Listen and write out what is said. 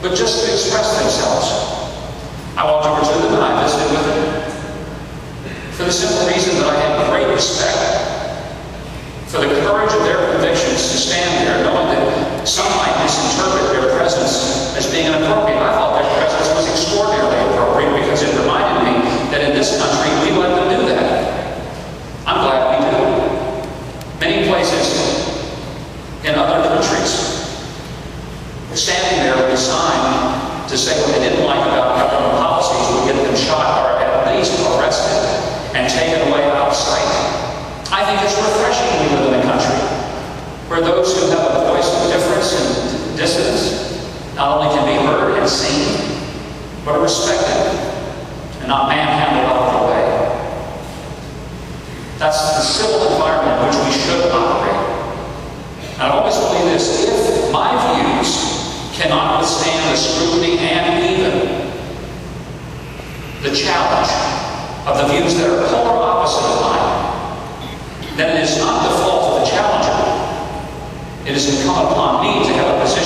but just to express themselves. I walked over to them and I visited with them for the simple reason that I had great respect for the courage of their convictions to stand there knowing that some might misinterpret their presence as being inappropriate. I thought their presence was extraordinarily appropriate because it reminded me that in this country we let them do that. I'm glad we do. Many places in other countries were standing there with a sign to say what they didn't like about government policies would get them shot or at least arrested and taken away out of sight. I think it's refreshing we live in a country where those who have a voice of difference and dissidence not only can be heard and seen, but are respected and not manhandled out of the way. That's the civil environment in which we should operate. And I always believe this: if my views cannot withstand the scrutiny and even the challenge of the views that are polar opposite of mine, then it is not the fault of the challenger. It is incumbent upon me to have a position